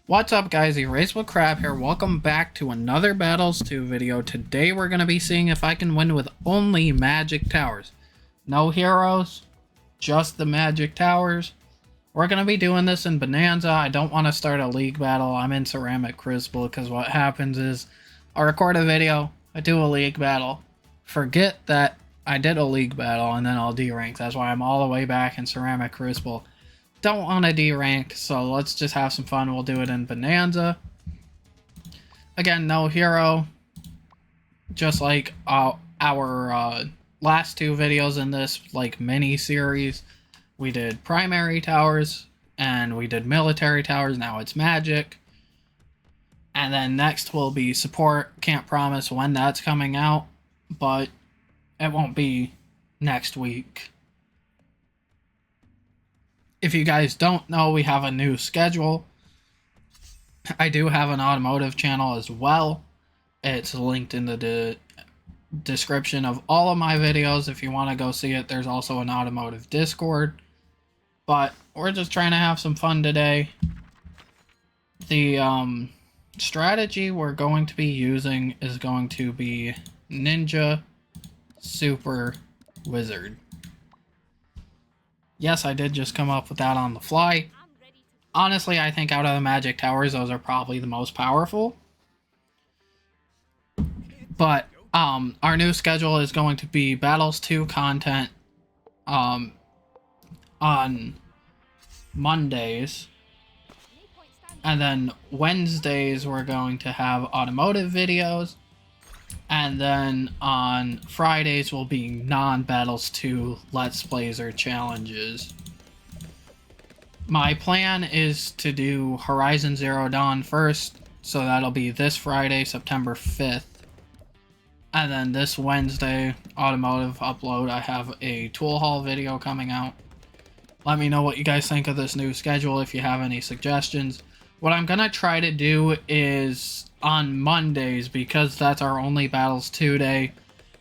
What's up guys, Erasable Crab here. Welcome back to another Battles 2 video. Today we're going to be seeing if I can win with only magic towers. No heroes, just the magic towers. We're going to be doing this in Bonanza. I don't want to start a league battle. I'm in Ceramic Crucible because what happens is I record a video, I do a league battle, forget that I did a league battle, and then I'll derank. That's why I'm all the way back in Ceramic Crucible. Don't want to derank, so let's just have some fun. We'll do it in Bonanza. Again, no hero. Just like our last two videos in this mini series. We did primary towers and we did military towers. Now it's magic. And then next will be support. Can't promise when that's coming out, but it won't be next week. If you guys don't know, we have a new schedule. I do have an automotive channel as well. It's linked in the description of all of my videos. If you want to go see it, there's also an automotive Discord. But we're just trying to have some fun today. The strategy we're going to be using is going to be Ninja, Super, Wizard. Yes, I did just come up with that on the fly. Honestly, I think out of the magic towers, those are probably the most powerful. But our new schedule is going to be Battles 2 content on Mondays. And then Wednesdays we're going to have automotive videos. And then on Fridays will be non-Battles 2 Let's Plays or challenges. My plan is to do Horizon Zero Dawn first, so that'll be this Friday, September 5th. And then this Wednesday, automotive upload, I have a tool haul video coming out. Let me know what you guys think of this new schedule if you have any suggestions. What I'm gonna try to do is on Mondays, because that's our only Battles 2 day,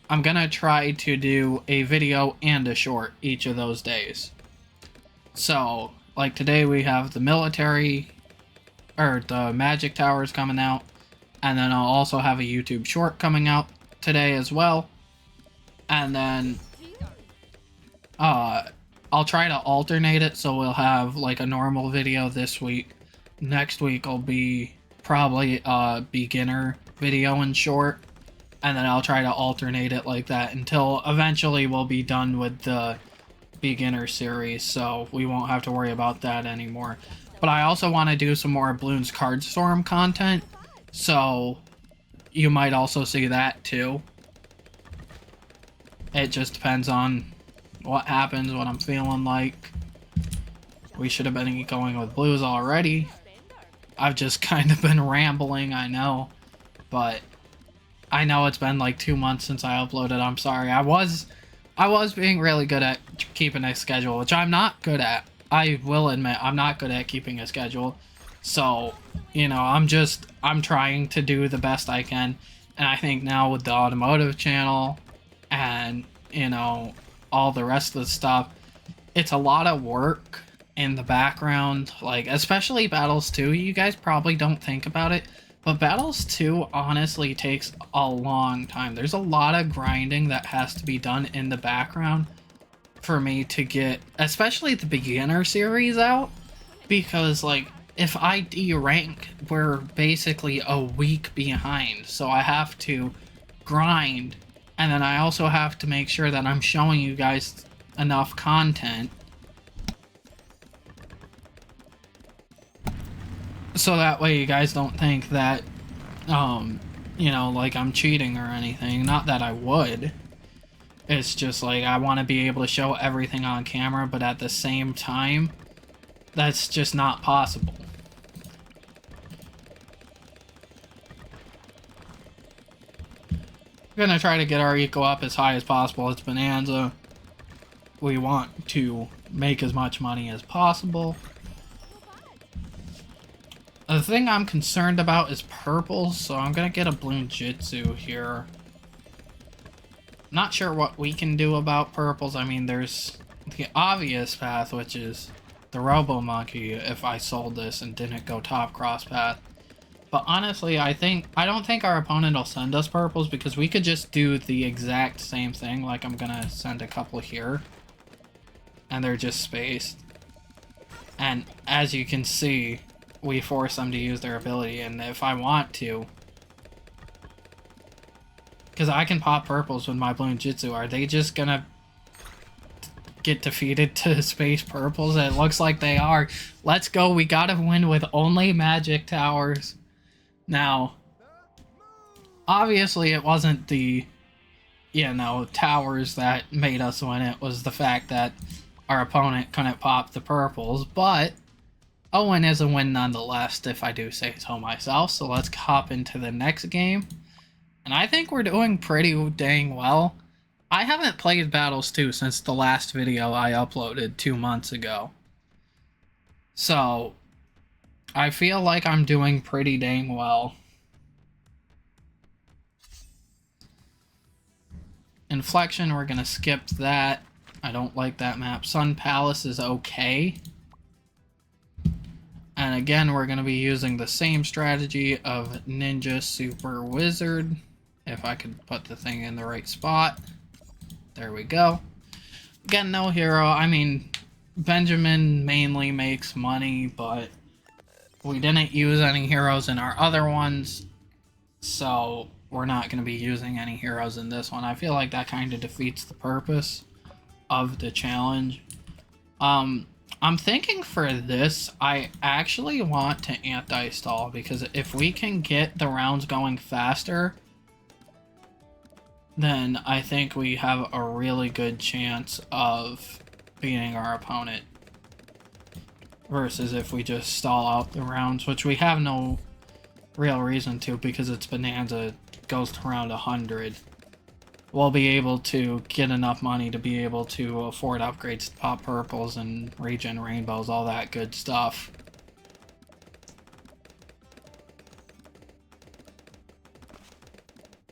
I'm gonna try to do a video and a short each of those days. So, like today we have the military, or the magic towers coming out, and then I'll also have a YouTube short coming out today as well. And then, I'll try to alternate it, so we'll have like a normal video this week. Next week will be probably a beginner video and short, and then I'll try to alternate it like that until eventually we'll be done with the beginner series, so we won't have to worry about that anymore. But I also want to do some more Bloons Card Storm content, so you might also see that too. It just depends on what happens, what I'm feeling like. We should have been going with blues already. I've just kind of been rambling, I know, but I know it's been like 2 months since I uploaded. I'm sorry. I was being really good at keeping a schedule, which I'm not good at. I will admit I'm not good at keeping a schedule. So, you know, I'm trying to do the best I can. And I think now with the automotive channel and, you know, all the rest of the stuff, it's a lot of work in the background, like especially Battles 2. You guys probably don't think about it, but Battles 2 honestly takes a long time. There's a lot of grinding that has to be done in the background for me to get especially the beginner series out, because like if I derank, we're basically a week behind, so I have to grind, and then I also have to make sure that I'm showing you guys enough content so that way you guys don't think that, you know, like I'm cheating or anything. Not that I would. It's just like I want to be able to show everything on camera, but at the same time, that's just not possible. We're gonna try to get our eco up as high as possible. It's Bonanza. We want to make as much money as possible. The thing I'm concerned about is purples, so I'm gonna get a Bloon Jitsu here. Not sure what we can do about purples. I mean, there's the obvious path, which is the Robo Monkey if I sold this and didn't go top cross path. But honestly, I don't think our opponent will send us purples because we could just do the exact same thing. Like, I'm gonna send a couple here. And they're just spaced. And as you can see, we force them to use their ability. And if I want to... Because I can pop purples with my Bloon Jitsu. Are they just gonna get defeated to space purples? It looks like they are. Let's go. We gotta win with only magic towers. Now, obviously it wasn't the, towers that made us win. It was the fact that our opponent couldn't pop the purples, but a win is a win nonetheless, if I do say so myself. So let's hop into the next game. And I think we're doing pretty dang well. I haven't played Battles 2 since the last video I uploaded 2 months ago. So I feel like I'm doing pretty dang well. Inflection, we're gonna skip that. I don't like that map. Sun Palace is okay. And again, we're gonna be using the same strategy of Ninja Super Wizard. If I could put the thing in the right spot. There we go. Again, no hero. I mean, Benjamin mainly makes money, but we didn't use any heroes in our other ones, so we're not going to be using any heroes in this one. I feel like that kind of defeats the purpose of the challenge. I'm thinking for this, I actually want to anti-stall, because if we can get the rounds going faster, then I think we have a really good chance of beating our opponent. Versus if we just stall out the rounds, which we have no real reason to, because it's Bonanza, goes to around 100. We'll be able to get enough money to be able to afford upgrades to pop purples and regen rainbows, all that good stuff.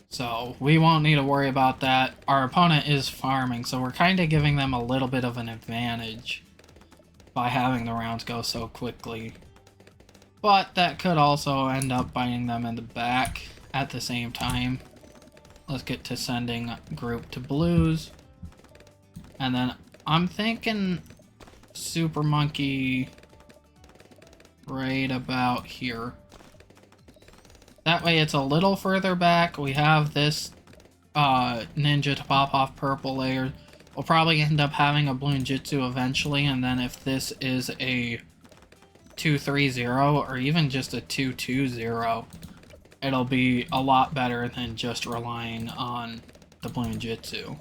So we won't need to worry about that. Our opponent is farming, so we're kind of giving them a little bit of an advantage by having the rounds go so quickly. But that could also end up biting them in the back at the same time. Let's get to sending group to blues. And then I'm thinking Super Monkey right about here. That way it's a little further back. We have this ninja to pop off purple layers. We'll probably end up having a Bloon Jitsu eventually, and then if this is a 2-3-0 or even just a 2-2-0, it'll be a lot better than just relying on the Bloon Jitsu.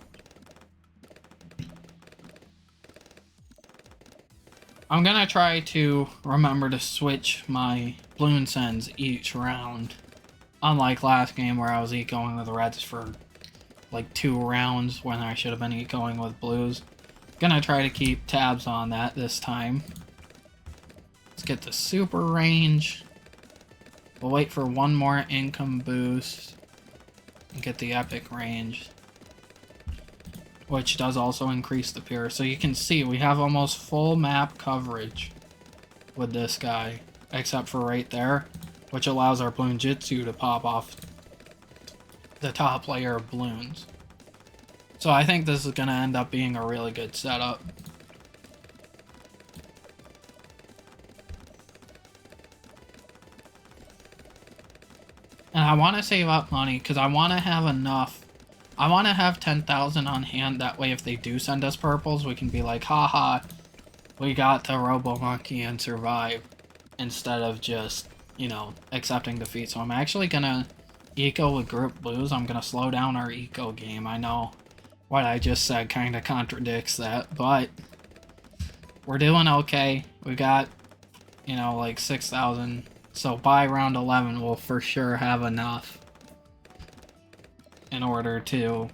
I'm gonna try to remember to switch my Bloon Sends each round, unlike last game where I was ecoing with reds for like 2 rounds when I should have been ecoing with blues. Gonna try to keep tabs on that this time. Let's get the super range. We'll wait for one more income boost and get the epic range, which does also increase the pure. So you can see we have almost full map coverage with this guy, except for right there, which allows our Bloon Jitsu to pop off the top layer of balloons. So I think this is going to end up being a really good setup. And I want to save up money because I want to have enough. I want to have 10,000 on hand. That way if they do send us purples, we can be like, haha, we got the Robo Monkey and survive. Instead of just, accepting defeat. So I'm actually going to eco with group blues. I'm going to slow down our eco game. I know what I just said kind of contradicts that, but we're doing okay. We got, like 6,000. So by round 11, we'll for sure have enough in order to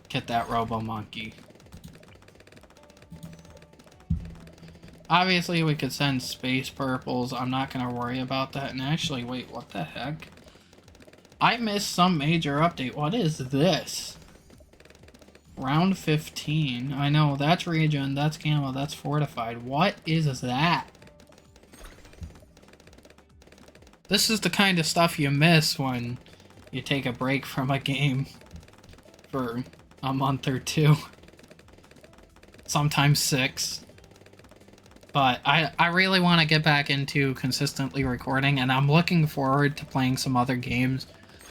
get that Robo Monkey. Obviously, we could send space purples. I'm not going to worry about that. And actually, wait, what the heck? I missed some major update. What is this? Round 15. I know, that's regen, that's camo, that's fortified. What is that? This is the kind of stuff you miss when you take a break from a game for a month or two. Sometimes 6. But I really want to get back into consistently recording, and I'm looking forward to playing some other games.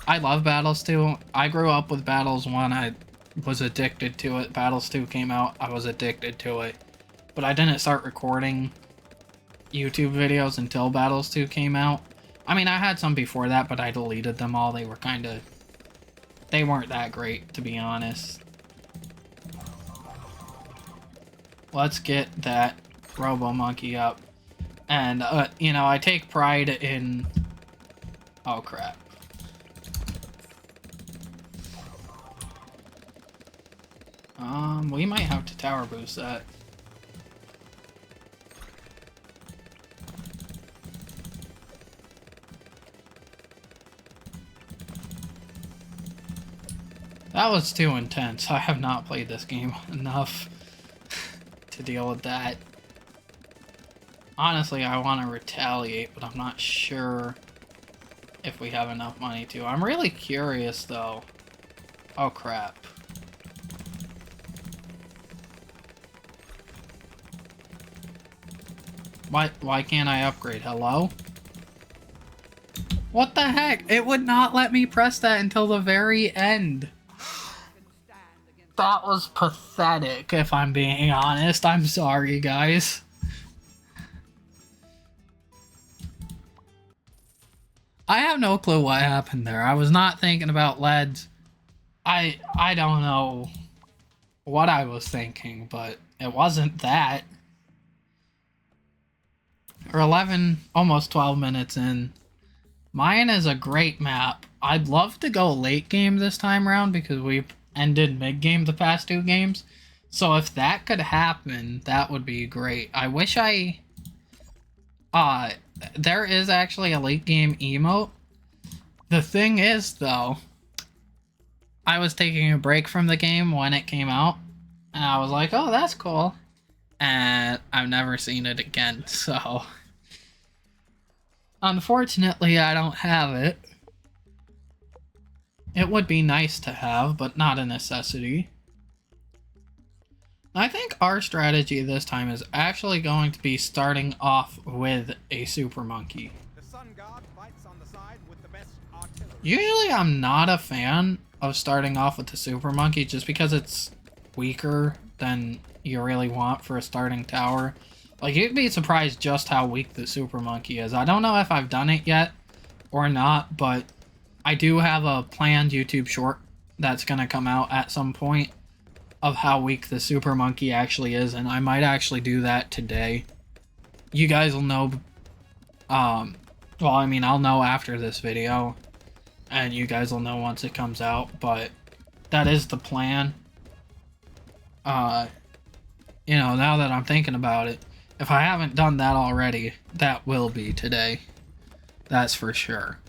I love Battles 2. I grew up with Battles 1. I was addicted to it. Battles 2 came out. I was addicted to it. But I didn't start recording YouTube videos until Battles 2 came out. I mean, I had some before that, but I deleted them all. They were they weren't that great, to be honest. Let's get that Robo Monkey up. And, you know, I take pride in... Oh, crap. We might have to tower boost that. That was too intense. I have not played this game enough to deal with that. Honestly, I want to retaliate, but I'm not sure if we have enough money to. I'm really curious, though. Oh, crap. Why can't I upgrade? Hello? What the heck? It would not let me press that until the very end. That was pathetic, if I'm being honest. I'm sorry, guys. I have no clue what happened there. I was not thinking about leads. I don't know what I was thinking, but it wasn't that. We're 11, almost 12 minutes in. Mine is a great map. I'd love to go late game this time around because we've ended mid game the past 2 games. So if that could happen, that would be great. I wish I... there is actually a late game emote. The thing is, though, I was taking a break from the game when it came out, and I was like, oh, that's cool. And I've never seen it again, so... Unfortunately, I don't have it. It would be nice to have, but not a necessity. I think our strategy this time is actually going to be starting off with a super monkey. The Sun God fights on the side with the best artillery. Usually I'm not a fan of starting off with the super monkey just because it's weaker than you really want for a starting tower. Like, you'd be surprised just how weak the super monkey is. I don't know if I've done it yet or not, but I do have a planned YouTube short that's going to come out at some point of how weak the super monkey actually is, and I might actually do that today. You guys will know, well, I mean, I'll know after this video, and you guys will know once it comes out, but that is the plan. You know, now that I'm thinking about it, if I haven't done that already, that will be today. That's for sure.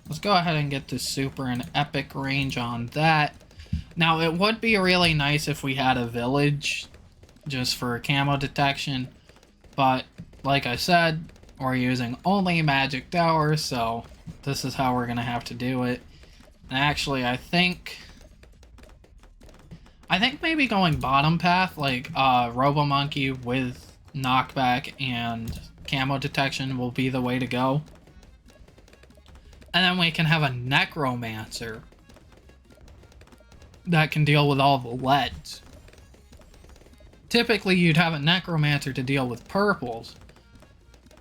Let's go ahead and get the super and epic range on that. Now, it would be really nice if we had a village just for camo detection, but like I said, we're using only magic towers, so this is how we're gonna have to do it. And actually, I think maybe going bottom path, like Robo Monkey with knockback and camo detection will be the way to go. And then we can have a necromancer that can deal with all the leads. Typically, you'd have a necromancer to deal with purples,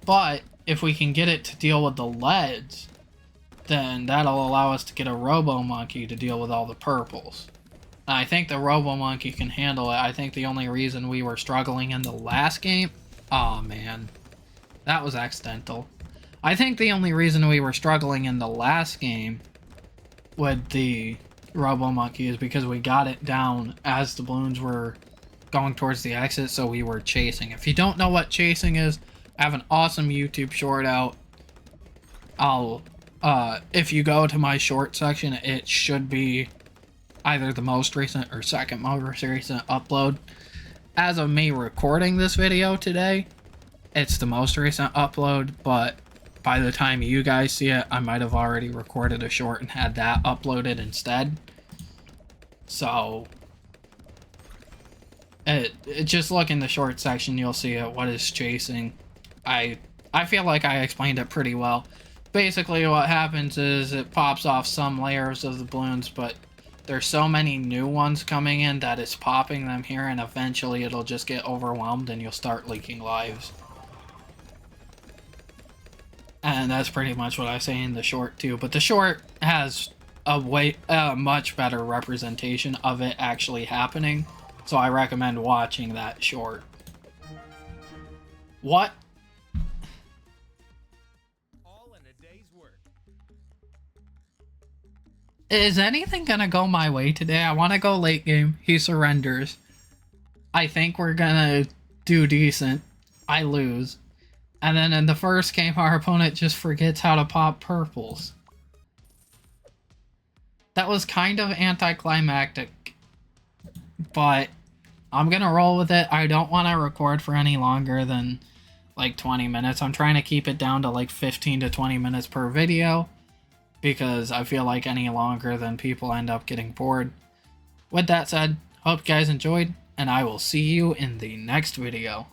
but if we can get it to deal with the leads, then that'll allow us to get a Robo Monkey to deal with all the purples. And I think the Robo Monkey can handle it. I think the only reason we were struggling in the last game... Oh, man. That was accidental. I think the only reason we were struggling in the last game with the Robo Monkey is because we got it down as the balloons were going towards the exit, so we were chasing. If you don't know what chasing is, I have an awesome YouTube short out. I'll if you go to my short section, it should be either the most recent or second most recent upload. As of me recording this video today, it's the most recent upload, but by the time you guys see it, I might have already recorded a short and had that uploaded instead. So, just look in the short section, you'll see it, what is chasing. I feel like I explained it pretty well. Basically, what happens is it pops off some layers of the balloons, but there's so many new ones coming in that it's popping them here, and eventually it'll just get overwhelmed and you'll start leaking lives. And that's pretty much what I say in the short too, but the short has a much better representation of it actually happening, so I recommend watching that short. What? All in a day's work. Is anything gonna go my way today? I want to go late game. He surrenders. I think we're gonna do decent. I lose. And then in the first game, our opponent just forgets how to pop purples. That was kind of anticlimactic, but I'm gonna roll with it. I don't want to record for any longer than like 20 minutes. I'm trying to keep it down to like 15 to 20 minutes per video, because I feel like any longer then people end up getting bored. With that said, hope you guys enjoyed, and I will see you in the next video.